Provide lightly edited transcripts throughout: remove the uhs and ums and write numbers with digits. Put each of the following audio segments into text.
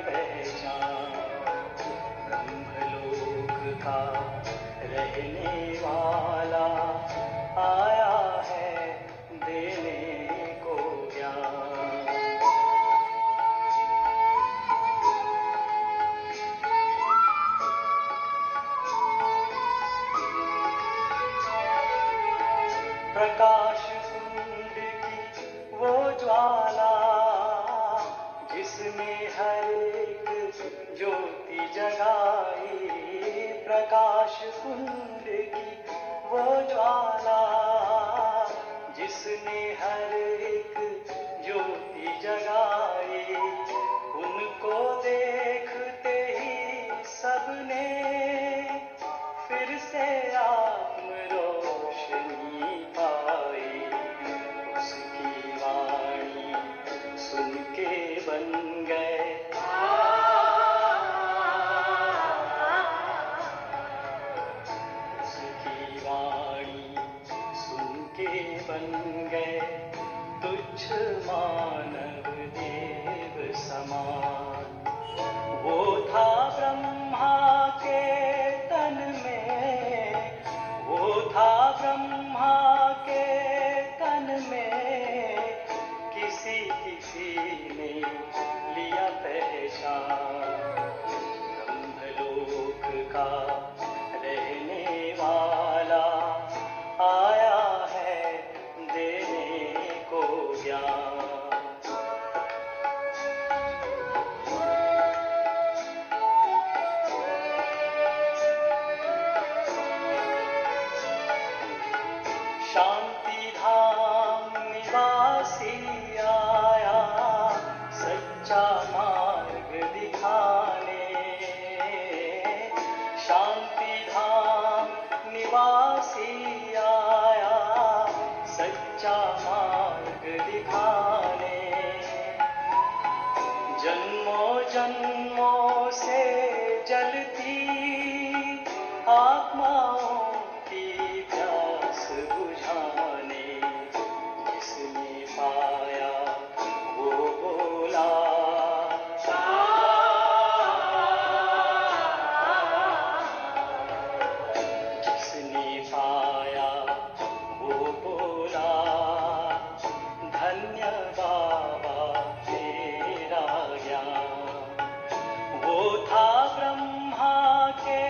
पहचान, ब्रह्मलोक का रहने वाला आया है देने को ज्ञान। प्रकाश कुंड की वो ज्वाला जिसने हर एक ज्योति जगाई, प्रकाश कुंड की वो ज्वाला जिसने हर एक ज्योति जगाई, उनको देखते ही सबने फिर से आत्म रोशनी पाई। उसकी वाणी सुन के बन गए उसकी वाणी सुन के बन गए तुच्छ मानव देव समान। वो था ब्रह्मा के तन में, वो था ब्रह्मा के तन में, किसी किसी ने लिया पहचान। ब्रह्मलोक का रहने वाला आया है देने को ज्ञान। शांति धाम निवासी आया सच्चा मार्ग दिखाने। शांति धाम निवासी आया सच्चा मार्ग दिखाने। जन्मों जन्मों से जलती आत्माओं की प्यास बुझाने। जिसने पाया वो बोला जिसने पाया वो बोला धन्य बाबा तेरा ज्ञान। वो था ब्रह्मा के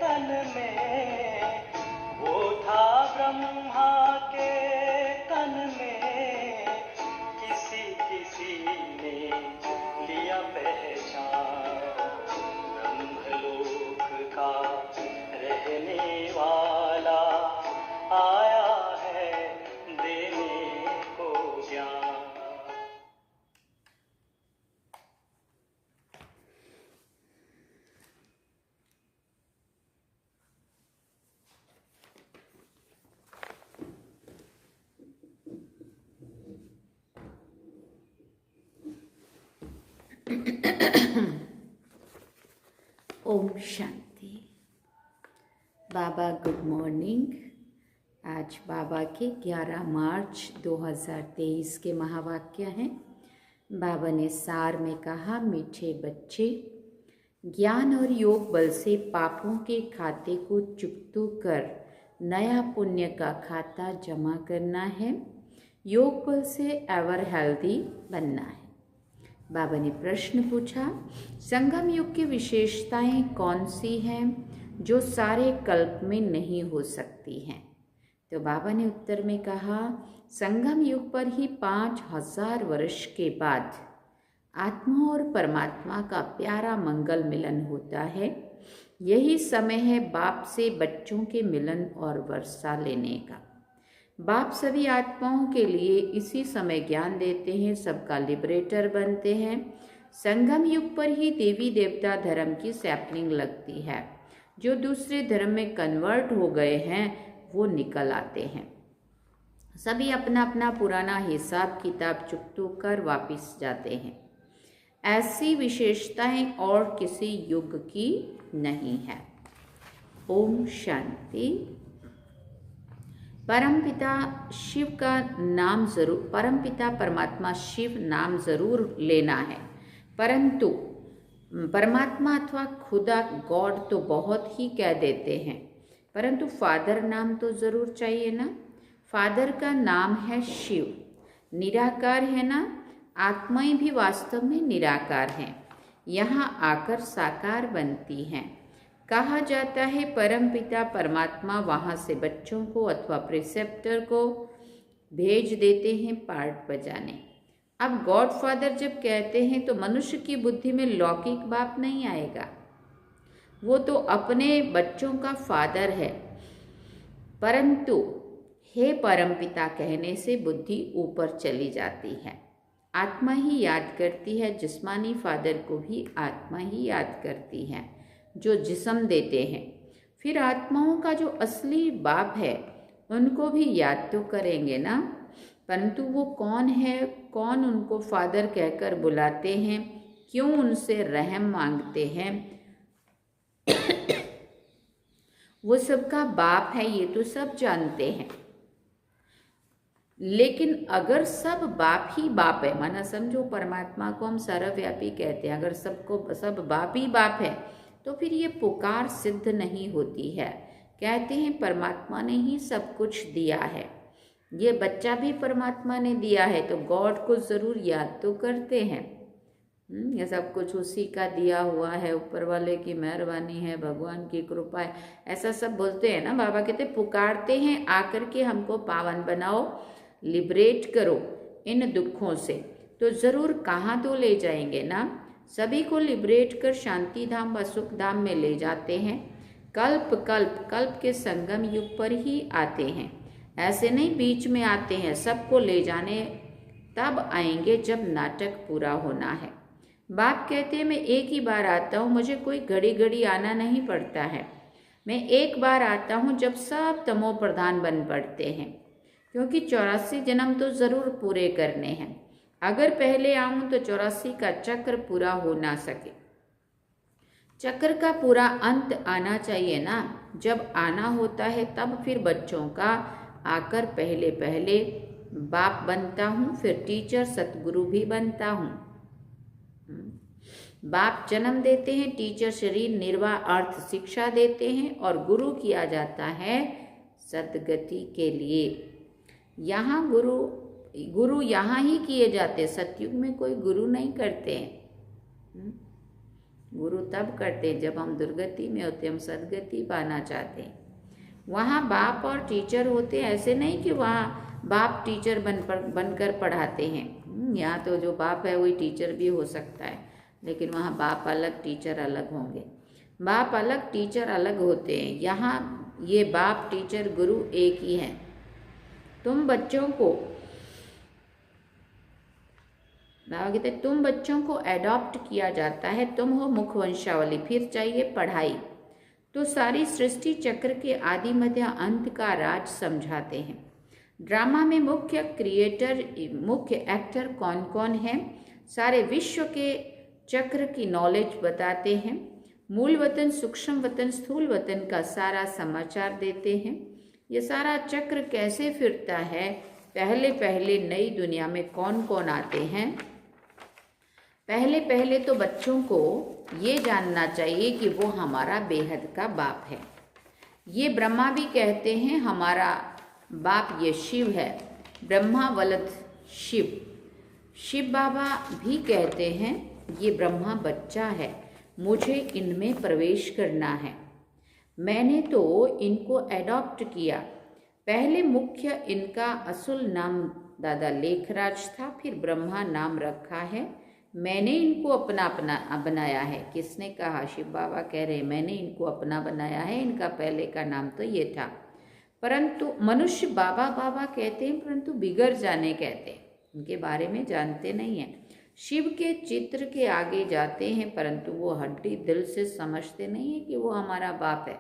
तन में, वो था ब्रह्मा के तन में, किसी किसी ने लिया पहचान। ब्रह्मलोक का रहने वाला आया है देने को ज्ञान। ओम शांति। बाबा गुड मॉर्निंग। आज बाबा के 11 मार्च 2023 के महावाक्य हैं। बाबा ने सार में कहा, मीठे बच्चे, ज्ञान और योग बल से पापों के खाते को चुकतो कर नया पुण्य का खाता जमा करना है। योग बल से एवर हेल्दी बनना है। बाबा ने प्रश्न पूछा, संगम युग की विशेषताएं कौन सी हैं जो सारे कल्प में नहीं हो सकती हैं? तो बाबा ने उत्तर में कहा, संगम युग पर ही 5000 वर्ष के बाद आत्मा और परमात्मा का प्यारा मंगल मिलन होता है। यही समय है बाप से बच्चों के मिलन और वर्षा लेने का। बाप सभी आत्माओं के लिए इसी समय ज्ञान देते हैं, सबका लिबरेटर बनते हैं। संगम युग पर ही देवी देवता धर्म की सैपलिंग लगती है। जो दूसरे धर्म में कन्वर्ट हो गए हैं वो निकल आते हैं। सभी अपना अपना पुराना हिसाब किताब चुकतो कर वापस जाते हैं। ऐसी विशेषताएं और किसी युग की नहीं है। ओम शांति। परमपिता शिव का नाम जरूर, परमपिता परमात्मा शिव नाम जरूर लेना है, परंतु परमात्मा अथवा खुदा गॉड तो बहुत ही कह देते हैं, परंतु फादर नाम तो ज़रूर चाहिए ना। फादर का नाम है शिव, निराकार है ना। आत्माएं भी वास्तव में निराकार हैं, यहाँ आकर साकार बनती हैं। कहा जाता है परमपिता परमात्मा वहाँ से बच्चों को अथवा प्रिसेप्टर को भेज देते हैं पार्ट बजाने। अब गॉड फादर जब कहते हैं तो मनुष्य की बुद्धि में लौकिक बाप नहीं आएगा, वो तो अपने बच्चों का फादर है, परंतु हे परमपिता कहने से बुद्धि ऊपर चली जाती है। आत्मा ही याद करती है, जिस्मानी फादर को भी आत्मा ही याद करती है जो जिस्म देते हैं। फिर आत्माओं का जो असली बाप है उनको भी याद तो करेंगे ना, परंतु वो कौन है, कौन उनको फादर कहकर बुलाते हैं, क्यों उनसे रहम मांगते हैं, वो सबका बाप है, ये तो सब जानते हैं। लेकिन अगर सब बाप ही बाप है, माना समझो परमात्मा को हम सर्वव्यापी कहते हैं, अगर सबको सब बाप ही बाप है तो फिर ये पुकार सिद्ध नहीं होती है। कहते हैं परमात्मा ने ही सब कुछ दिया है, ये बच्चा भी परमात्मा ने दिया है, तो गॉड को ज़रूर याद तो करते हैं। ये सब कुछ उसी का दिया हुआ है, ऊपर वाले की मेहरबानी है, भगवान की कृपा है, ऐसा सब बोलते हैं ना। बाबा कहते पुकारते हैं आकर के हमको पावन बनाओ, लिबरेट करो इन दुखों से, तो ज़रूर कहाँ तो ले जाएंगे ना। सभी को लिबरेट कर शांति धाम व सुख धाम में ले जाते हैं। कल्प कल्प कल्प के संगम युग पर ही आते हैं, ऐसे नहीं बीच में आते हैं। सबको ले जाने तब आएंगे जब नाटक पूरा होना है। बाप कहते हैं मैं एक ही बार आता हूँ, मुझे कोई घड़ी घड़ी आना नहीं पड़ता है। मैं एक बार आता हूँ जब सब तमो प्रधान बन पड़ते हैं, क्योंकि 84 जन्म तो ज़रूर पूरे करने हैं। अगर पहले आऊँ तो 84 का चक्र पूरा हो ना सके। चक्र का पूरा अंत आना चाहिए ना। जब आना होता है तब फिर बच्चों का आकर पहले पहले बाप बनता हूँ, फिर टीचर सतगुरु भी बनता हूँ। बाप जन्म देते हैं, टीचर शरीर निर्वाह अर्थ शिक्षा देते हैं, और गुरु किया जाता है सदगति के लिए। यहाँ गुरु यहाँ ही किए जाते, सतयुग में कोई गुरु नहीं करते हैं। गुरु तब करते हैं जब हम दुर्गति में होते, हम सदगति पाना चाहते हैं। वहाँ बाप और टीचर होते हैं, ऐसे नहीं कि वहाँ बाप टीचर बनकर पढ़ाते हैं। यहाँ तो जो बाप है वही टीचर भी हो सकता है, लेकिन वहाँ बाप अलग टीचर अलग होंगे। बाप अलग टीचर अलग होते हैं। यहाँ ये बाप टीचर गुरु एक ही हैं। तुम बच्चों को तुम बच्चों को एडॉप्ट किया जाता है, तुम हो मुखवंशावली, फिर चाहिए पढ़ाई। तो सारी सृष्टि चक्र के आदि मध्य अंत का राज समझाते हैं। ड्रामा में मुख्य क्रिएटर मुख्य एक्टर कौन कौन है, सारे विश्व के चक्र की नॉलेज बताते हैं। मूल वतन, सूक्ष्म वतन, स्थूल वतन का सारा समाचार देते हैं। ये सारा चक्र कैसे फिरता है, पहले पहले नई दुनिया में कौन कौन आते हैं। पहले पहले तो बच्चों को ये जानना चाहिए कि वो हमारा बेहद का बाप है। ये ब्रह्मा भी कहते हैं हमारा बाप ये शिव है, ब्रह्मा वलद शिव। शिव बाबा भी कहते हैं ये ब्रह्मा बच्चा है, मुझे इनमें प्रवेश करना है। मैंने तो इनको एडॉप्ट किया। पहले मुख्य इनका असुल नाम दादा लेखराज था, फिर ब्रह्मा नाम रखा है। मैंने इनको अपना बनाया है। किसने कहा? शिव बाबा कह रहे मैंने इनको अपना बनाया है, इनका पहले का नाम तो ये था। परंतु मनुष्य बाबा बाबा कहते हैं, परंतु बिगड़ जाने कहते हैं, उनके बारे में जानते नहीं हैं। शिव के चित्र के आगे जाते हैं, परंतु वो हड्डी दिल से समझते नहीं है कि वो हमारा बाप है,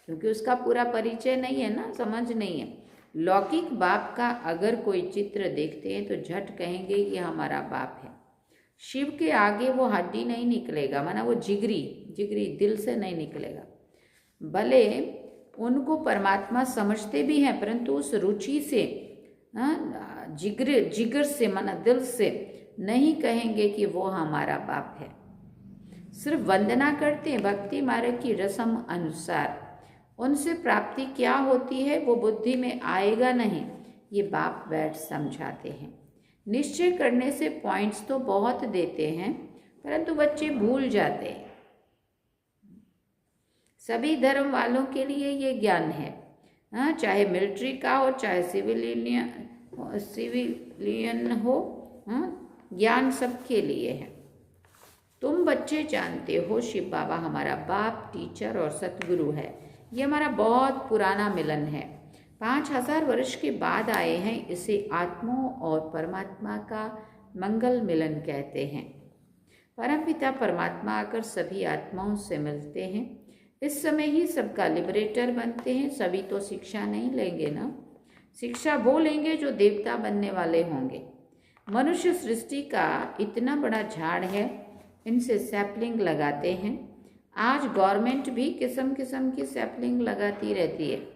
क्योंकि उसका पूरा परिचय नहीं है ना, समझ नहीं है। लौकिक बाप का अगर कोई चित्र देखते हैं तो झट कहेंगे कि हमारा बाप है। शिव के आगे वो हड्डी नहीं निकलेगा, माना वो जिगरी दिल से नहीं निकलेगा। भले उनको परमात्मा समझते भी हैं, परंतु उस रुचि से जिगर से, माना दिल से नहीं कहेंगे कि वो हमारा बाप है। सिर्फ वंदना करते हैं भक्ति मार्ग की रस्म अनुसार। उनसे प्राप्ति क्या होती है वो बुद्धि में आएगा नहीं, ये बाप बैठ समझाते हैं। निश्चय करने से पॉइंट्स तो बहुत देते हैं, परंतु बच्चे भूल जाते हैं। सभी धर्म वालों के लिए ये ज्ञान है, हाँ, चाहे मिलिट्री का हो चाहे सिविलियन हो, हाँ, ज्ञान सबके लिए है। तुम बच्चे जानते हो शिव बाबा हमारा बाप, टीचर और सतगुरु है। ये हमारा बहुत पुराना मिलन है, 5000 वर्ष के बाद आए हैं। इसे आत्माओं और परमात्मा का मंगल मिलन कहते हैं। परमपिता परमात्मा आकर सभी आत्माओं से मिलते हैं। इस समय ही सबका लिबरेटर बनते हैं। सभी तो शिक्षा नहीं लेंगे ना, शिक्षा वो लेंगे जो देवता बनने वाले होंगे। मनुष्य सृष्टि का इतना बड़ा झाड़ है, इनसे सैपलिंग लगाते हैं। आज गवर्नमेंट भी किस्म किस्म की सैपलिंग लगाती रहती है।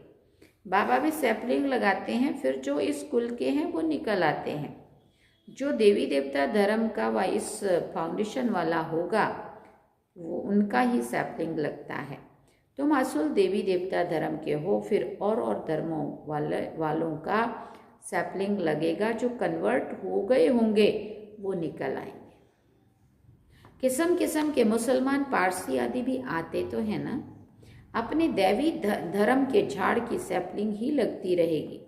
बाबा भी सैपलिंग लगाते हैं, फिर जो इस कुल के हैं वो निकल आते हैं। जो देवी देवता धर्म का व इस फाउंडेशन वाला होगा वो उनका ही सैपलिंग लगता है। तुम असल देवी देवता धर्म के हो, फिर और धर्मों वालों का सैपलिंग लगेगा। जो कन्वर्ट हो गए होंगे वो निकल आएंगे। किस्म किस्म के मुसलमान, पारसी आदि भी आते तो है ना। अपने दैवी धर्म के झाड़ की सैपलिंग ही लगती रहेगी।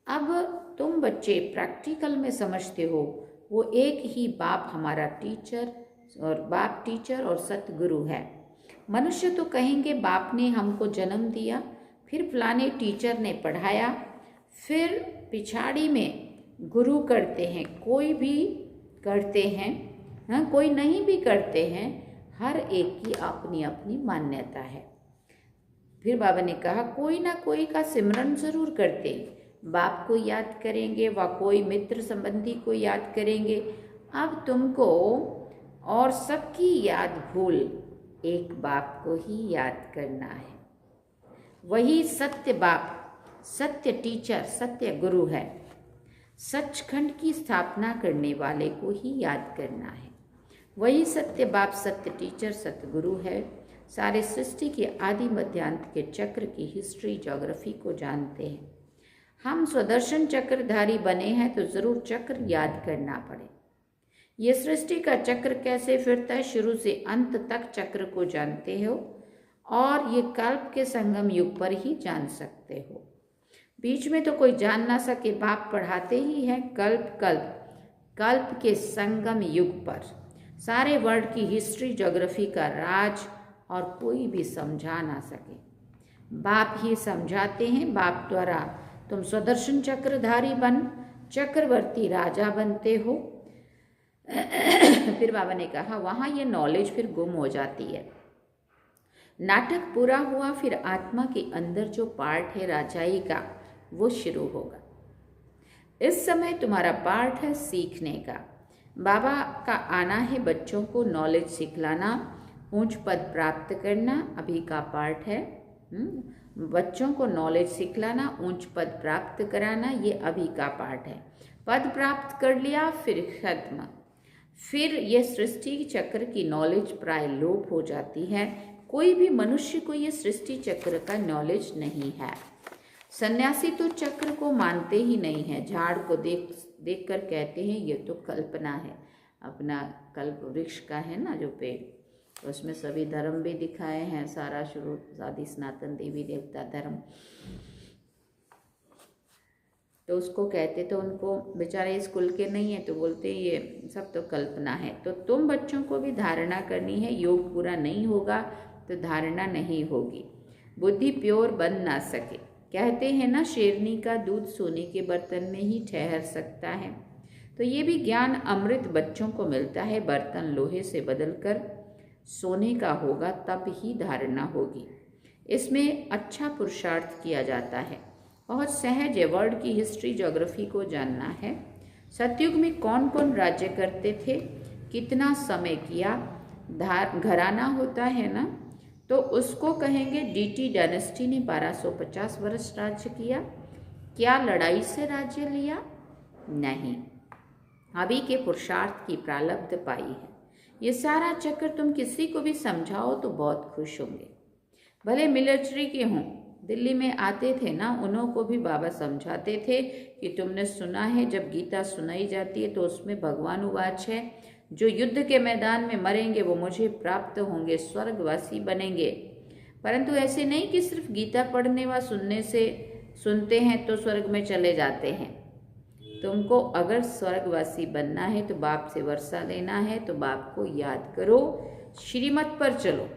अब तुम बच्चे प्रैक्टिकल में समझते हो, वो एक ही बाप हमारा टीचर और सतगुरु है। मनुष्य तो कहेंगे बाप ने हमको जन्म दिया, फिर फलाने टीचर ने पढ़ाया, फिर पिछाड़ी में गुरु करते हैं। कोई भी करते हैं, हाँ, कोई नहीं भी करते हैं। हर एक की अपनी अपनी मान्यता है। फिर बाबा ने कहा कोई ना कोई का सिमरन जरूर करते, बाप को याद करेंगे व कोई मित्र संबंधी को याद करेंगे। अब तुमको और सबकी याद भूल एक बाप को ही याद करना है। वही सत्य बाप, सत्य टीचर, सत्य गुरु है। सचखंड की स्थापना करने वाले को ही याद करना है। वही सत्य बाप, सत्य टीचर, सतगुरु है। सारे सृष्टि के आदि मध्यांत के चक्र की हिस्ट्री, ज्योग्राफी को जानते हैं। हम स्वदर्शन चक्रधारी बने हैं तो जरूर चक्र याद करना पड़े। ये सृष्टि का चक्र कैसे फिरता है, शुरू से अंत तक चक्र को जानते हो और ये कल्प के संगम युग पर ही जान सकते हो। बीच में तो कोई जान ना सके, बाप पढ़ाते ही हैं कल्प के संगम युग पर सारे वर्ल्ड की हिस्ट्री, ज्योग्राफी का राज और कोई भी समझा ना सके, बाप ही समझाते हैं। बाप द्वारा तुम स्वदर्शन चक्रधारी बन चक्रवर्ती राजा बनते हो। फिर बाबा ने कहा वहाँ ये नॉलेज फिर गुम हो जाती है। नाटक पूरा हुआ, फिर आत्मा के अंदर जो पार्ट है राजाई का वो शुरू होगा। इस समय तुम्हारा पार्ट है सीखने का। बाबा का आना है बच्चों को नॉलेज सिखलाना, ऊंच पद प्राप्त करना अभी का पार्ट है। बच्चों को नॉलेज सिखलाना, ऊंच पद प्राप्त कराना, ये अभी का पार्ट है। पद प्राप्त कर लिया फिर खत्म, फिर ये सृष्टि चक्र की नॉलेज प्राय लोप हो जाती है। कोई भी मनुष्य को ये सृष्टि चक्र का नॉलेज नहीं है। सन्यासी तो चक्र को मानते ही नहीं है, झाड़ को देख कर कहते हैं ये तो कल्पना है। अपना कल्प वृक्ष का है ना जो पेड़, उसमें सभी धर्म भी दिखाए हैं, सारा शुरू आदि सनातन देवी देवता धर्म। तो उसको कहते तो उनको बेचारे स्कूल के नहीं है तो बोलते ये सब तो कल्पना है। तो तुम बच्चों को भी धारणा करनी है। योग पूरा नहीं होगा तो धारणा नहीं होगी, बुद्धि प्योर बन ना सके। कहते हैं ना शेरनी का दूध सोने के बर्तन में ही ठहर सकता है। तो ये भी ज्ञान अमृत बच्चों को मिलता है। बर्तन लोहे से बदलकर सोने का होगा तब ही धारणा होगी। इसमें अच्छा पुरुषार्थ किया जाता है, बहुत सहज है। वर्ल्ड की हिस्ट्री, ज्योग्राफी को जानना है। सतयुग में कौन कौन राज्य करते थे, कितना समय किया, घराना होता है ना, तो उसको कहेंगे डीटी डायनेस्टी ने 1250 वर्ष राज्य किया। क्या लड़ाई से राज्य लिया? नहीं, अभी के पुरुषार्थ की प्रारब्ध पाई है। ये सारा चक्कर तुम किसी को भी समझाओ तो बहुत खुश होंगे। भले मिलिट्री के हों, दिल्ली में आते थे ना, उन्हों को भी बाबा समझाते थे कि तुमने सुना है जब गीता सुनाई जाती है तो उसमें भगवान उवाच है, जो युद्ध के मैदान में मरेंगे वो मुझे प्राप्त होंगे, स्वर्गवासी बनेंगे। परंतु ऐसे नहीं कि सिर्फ गीता पढ़ने व सुनते हैं तो स्वर्ग में चले जाते हैं। तुमको अगर स्वर्गवासी बनना है तो बाप से वर्षा लेना है तो बाप को याद करो, श्रीमत पर चलो।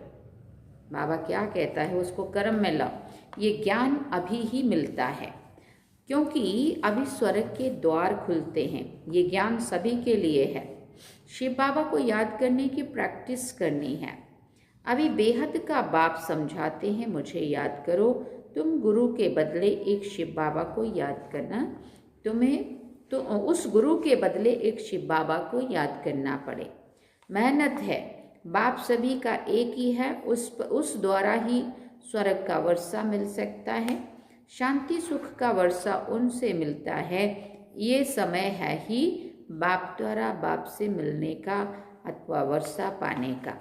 बाबा क्या कहता है उसको कर्म में लाओ। ये ज्ञान अभी ही मिलता है क्योंकि अभी स्वर्ग के द्वार खुलते हैं। ये ज्ञान सभी के लिए है। शिव बाबा को याद करने की प्रैक्टिस करनी है। अभी बेहद का बाप समझाते हैं, मुझे याद करो। तुम गुरु के बदले एक शिव बाबा को याद करना, तुम्हें तो उस गुरु के बदले एक शिव बाबा को याद करना पड़े। मेहनत है, बाप सभी का एक ही है, उस द्वारा ही स्वर्ग का वर्षा मिल सकता है। शांति सुख का वर्षा उनसे मिलता है। ये समय है ही बाप द्वारा बाप से मिलने का अथवा वर्षा पाने का।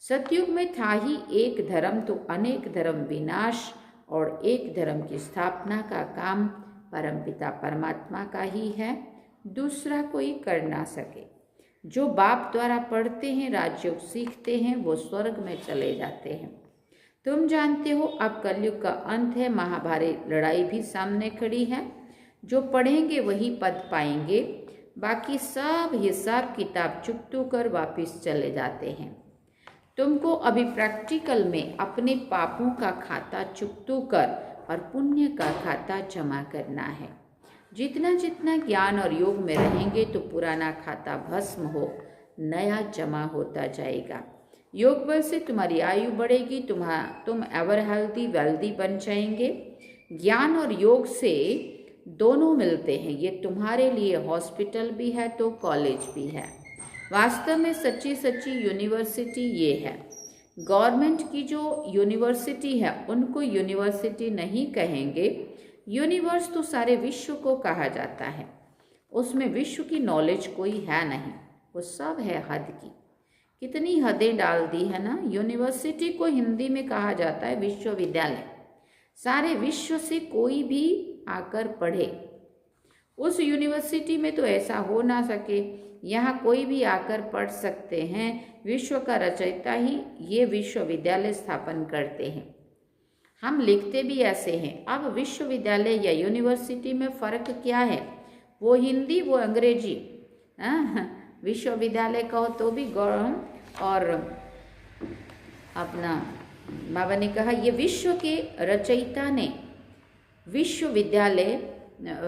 सतयुग में था ही एक धर्म तो अनेक धर्म विनाश, और एक धर्म की स्थापना का काम परमपिता परमात्मा का ही है, दूसरा कोई कर ना सके। जो बाप द्वारा पढ़ते हैं, राजयोग सीखते हैं, वो स्वर्ग में चले जाते हैं। तुम जानते हो अब कलयुग का अंत है, महाभारी लड़ाई भी सामने खड़ी है। जो पढ़ेंगे वही पद पाएंगे, बाकी सब हिसाब किताब चुकतू कर वापिस चले जाते हैं। तुमको अभी प्रैक्टिकल में अपने पापों का खाता चुकतू कर और पुण्य का खाता जमा करना है। जितना जितना ज्ञान और योग में रहेंगे तो पुराना खाता भस्म हो, नया जमा होता जाएगा। योग बल से तुम्हारी आयु बढ़ेगी, तुम एवर हेल्दी वेल्दी बन जाएंगे। ज्ञान और योग से दोनों मिलते हैं। ये तुम्हारे लिए हॉस्पिटल भी है तो कॉलेज भी है। वास्तव में सच्ची सच्ची यूनिवर्सिटी ये है। गवर्नमेंट की जो यूनिवर्सिटी है उनको यूनिवर्सिटी नहीं कहेंगे। यूनिवर्स तो सारे विश्व को कहा जाता है। उसमें विश्व की नॉलेज कोई है नहीं, वो सब है हद की। कितनी हदें डाल दी है ना। यूनिवर्सिटी को हिंदी में कहा जाता है विश्वविद्यालय। सारे विश्व से कोई भी आकर पढ़े। उस यूनिवर्सिटी में तो ऐसा हो ना सके, यहाँ कोई भी आकर पढ़ सकते हैं। विश्व का रचयिता ही ये विश्वविद्यालय स्थापन करते हैं। हम लिखते भी ऐसे हैं। अब विश्वविद्यालय या यूनिवर्सिटी में फ़र्क क्या है? वो हिंदी, वो अंग्रेजी। विश्वविद्यालय कहो तो भी और अपना बाबा ने कहा ये विश्व के रचयिता ने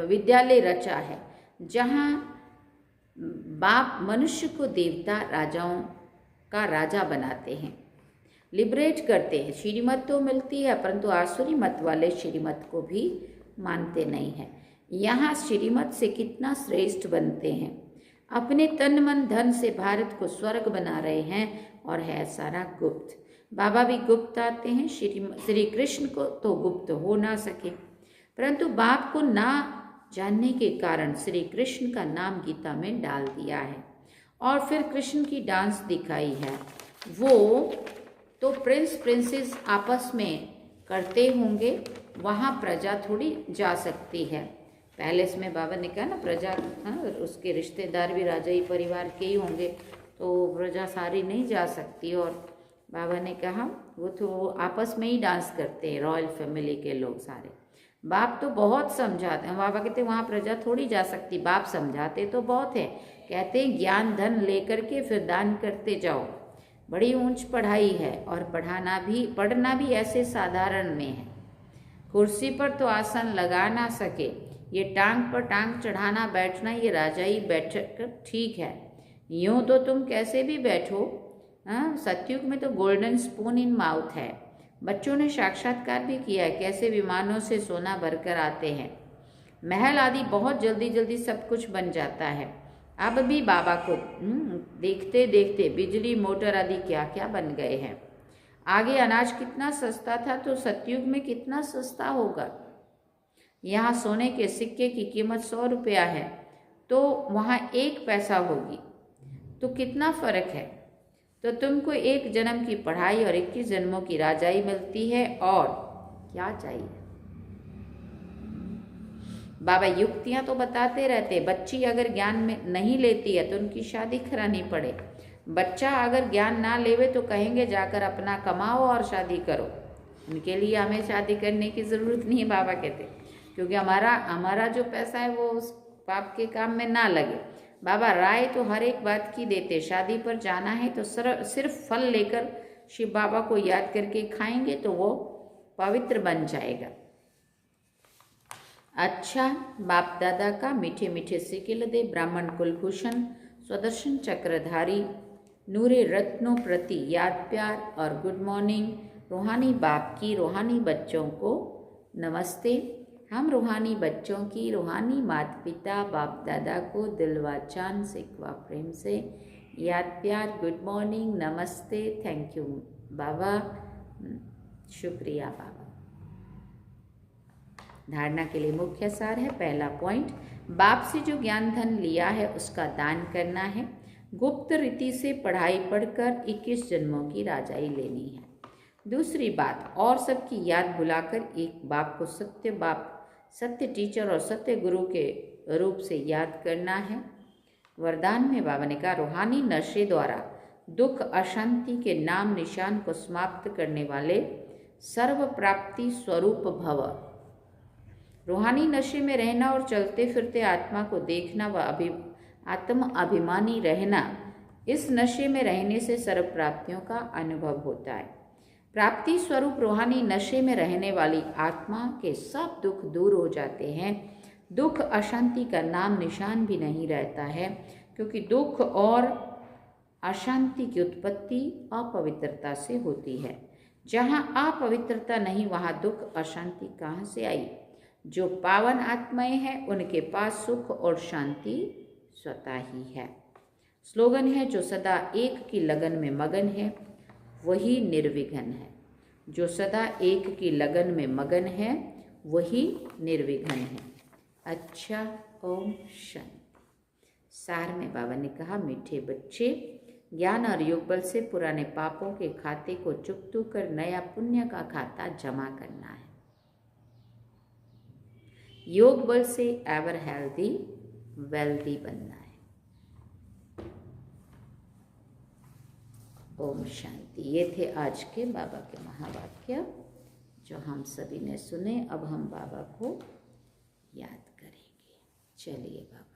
विद्यालय रचा है, जहाँ बाप मनुष्य को देवता राजाओं का राजा बनाते हैं, लिबरेट करते हैं। श्रीमत तो मिलती है परंतु आसुरी मत वाले श्रीमत को भी मानते नहीं हैं। यहाँ श्रीमत से कितना श्रेष्ठ बनते हैं। अपने तन मन धन से भारत को स्वर्ग बना रहे हैं और है सारा गुप्त। बाबा भी गुप्त आते हैं। श्री कृष्ण को तो गुप्त हो ना सके, परंतु बाप को ना जानने के कारण श्री कृष्ण का नाम गीता में डाल दिया है और फिर कृष्ण की डांस दिखाई है। वो तो प्रिंस प्रिंसेस आपस में करते होंगे, वहाँ प्रजा थोड़ी जा सकती है। पैलेस में बाबा ने कहा ना प्रजा, उसके रिश्तेदार भी राजाई परिवार के ही होंगे, तो प्रजा सारी नहीं जा सकती। और बाबा ने कहा वो तो आपस में ही डांस करते हैं, रॉयल फैमिली के लोग सारे। बाप तो बहुत समझाते हैं। बाबा कहते हैं वहाँ प्रजा थोड़ी जा सकती। बाप समझाते तो बहुत है, कहते हैं ज्ञान धन लेकर के फिर दान करते जाओ। बड़ी ऊंच पढ़ाई है और पढ़ना भी ऐसे साधारण में है। कुर्सी पर तो आसन लगा ना सके, ये टांग पर टांग चढ़ाना बैठना ये राजाई बैठक ठीक है। यूँ तो तुम कैसे भी बैठो। सतयुग में तो गोल्डन स्पून इन माउथ है। बच्चों ने साक्षात्कार भी किया है, कैसे विमानों से सोना भरकर आते हैं। महल आदि बहुत जल्दी जल्दी सब कुछ बन जाता है। अब भी बाबा को देखते देखते बिजली मोटर आदि क्या क्या बन गए हैं। आगे अनाज कितना सस्ता था तो सतयुग में कितना सस्ता होगा। यहाँ सोने के सिक्के की कीमत 100 रुपया है तो वहाँ 1 पैसा होगी, तो कितना फ़र्क है। तो तुमको 1 जन्म की पढ़ाई और 21 जन्मों की राजाई मिलती है, और क्या चाहिए। बाबा युक्तियां तो बताते रहते, बच्ची अगर ज्ञान में नहीं लेती है तो उनकी शादी करानी पड़े। बच्चा अगर ज्ञान ना लेवे तो कहेंगे जाकर अपना कमाओ और शादी करो। उनके लिए हमें शादी करने की ज़रूरत नहीं है, बाबा कहते, क्योंकि हमारा जो पैसा है वो उस पाप के काम में ना लगे। बाबा राय तो हर एक बात की देते, शादी पर जाना है तो सिर्फ फल लेकर शिव बाबा को याद करके खाएंगे तो वो पवित्र बन जाएगा। अच्छा, बाप दादा का मीठे मीठे सिकिल दे, ब्राह्मण कुलभूषण, स्वदर्शन चक्रधारी, नूरे रत्नों प्रति याद प्यार और गुड मॉर्निंग। रूहानी बाप की रूहानी बच्चों को नमस्ते। हम रूहानी बच्चों की रूहानी माता पिता बाप दादा को दिलवा चांद सिकवा प्रेम से याद प्यार, गुड मॉर्निंग, नमस्ते, थैंक यू बाबा, शुक्रिया बाबा। धारणा के लिए मुख्य सार है। पहला पॉइंट, बाप से जो ज्ञान धन लिया है उसका दान करना है। गुप्त रीति से पढ़ाई पढ़कर 21 जन्मों की राजाई लेनी है। दूसरी बात, और सबकी याद बुलाकर एक बाप को सत्य बाप, सत्य टीचर और सत्य गुरु के रूप से याद करना है। वरदान में बाबा ने कहा, रूहानी नशे द्वारा दुख अशांति के नाम निशान को समाप्त करने वाले सर्व प्राप्ति स्वरूप भव। रूहानी नशे में रहना और चलते फिरते आत्मा को देखना व आत्म अभिमानी रहना, इस नशे में रहने से सर्व प्राप्तियों का अनुभव होता है। प्राप्ति स्वरूप रूहानी नशे में रहने वाली आत्मा के सब दुख दूर हो जाते हैं। दुख अशांति का नाम निशान भी नहीं रहता है, क्योंकि दुख और अशांति की उत्पत्ति अपवित्रता से होती है। जहाँ अपवित्रता नहीं वहाँ दुख अशांति कहाँ से आई। जो पावन आत्माएं हैं उनके पास सुख और शांति स्वतः ही है। स्लोगन है, जो सदा एक की लगन में मगन है वही निर्विघ्न है। जो सदा एक की लगन में मगन है वही निर्विघ्न है। अच्छा, ओम शांति। सार में बाबा ने कहा, मीठे बच्चे, ज्ञान और योग बल से पुराने पापों के खाते को चुकतू कर नया पुण्य का खाता जमा करना है। योग बल से एवर हेल्दी वेल्दी बनना है। ओम शांति। ये थे आज के बाबा के महावाक्य जो हम सभी ने सुने। अब हम बाबा को याद करेंगे। चलिए बाबा।